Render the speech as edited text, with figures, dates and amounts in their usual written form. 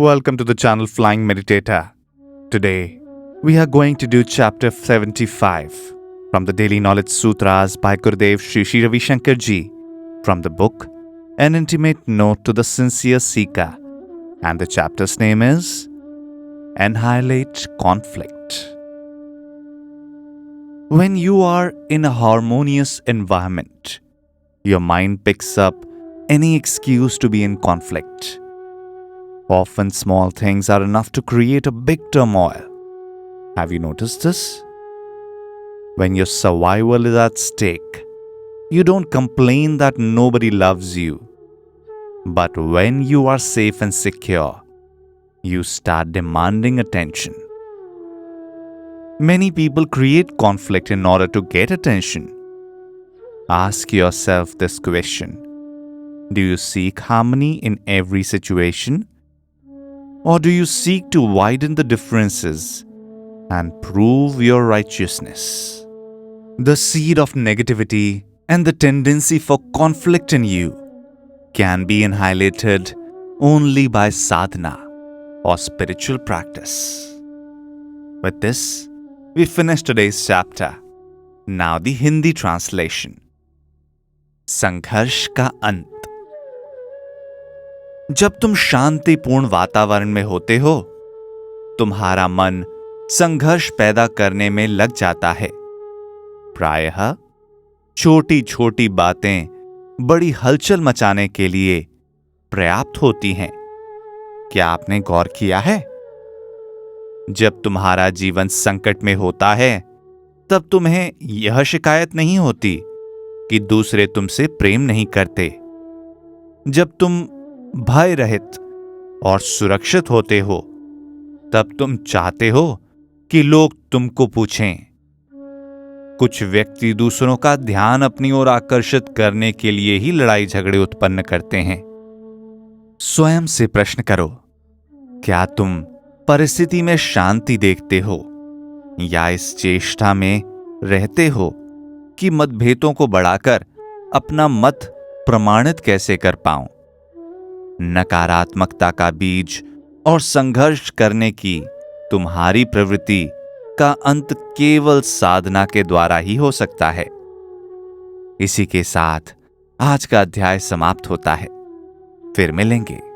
Welcome to the channel Flying Meditator. Today, we are going to do chapter 75 from the Daily Knowledge Sutras by Gurudev Shri Shri Ravi Shankar Ji from the book An Intimate Note to the Sincere Seeker, and the chapter's name is Annihilate Conflict. When you are in a harmonious environment, your mind picks up any excuse to be in conflict. Often small things are enough to create a big turmoil. Have you noticed this? When your survival is at stake, you don't complain that nobody loves you. But when you are safe and secure, you start demanding attention. Many people create conflict in order to get attention. Ask yourself this question. Do you seek harmony in every situation? Or do you seek to widen the differences and prove your righteousness? The seed of negativity and the tendency for conflict in you can be annihilated only by sadhana or spiritual practice. With this, we finish today's chapter. Now the Hindi translation. संघर्ष का अंत. जब तुम शांतिपूर्ण वातावरण में होते हो, तुम्हारा मन संघर्ष पैदा करने में लग जाता है. प्रायः छोटी छोटी बातें बड़ी हलचल मचाने के लिए पर्याप्त होती हैं. क्या आपने गौर किया है? जब तुम्हारा जीवन संकट में होता है, तब तुम्हें यह शिकायत नहीं होती कि दूसरे तुमसे प्रेम नहीं करते. जब तुम भय रहित और सुरक्षित होते हो, तब तुम चाहते हो कि लोग तुमको पूछें. कुछ व्यक्ति दूसरों का ध्यान अपनी ओर आकर्षित करने के लिए ही लड़ाई झगड़े उत्पन्न करते हैं. स्वयं से प्रश्न करो, क्या तुम परिस्थिति में शांति देखते हो या इस चेष्टा में रहते हो कि मतभेदों को बढ़ाकर अपना मत प्रमाणित कैसे कर पाऊं? नकारात्मकता का बीज और संघर्ष करने की तुम्हारी प्रवृत्ति का अंत केवल साधना के द्वारा ही हो सकता है. इसी के साथ आज का अध्याय समाप्त होता है. फिर मिलेंगे.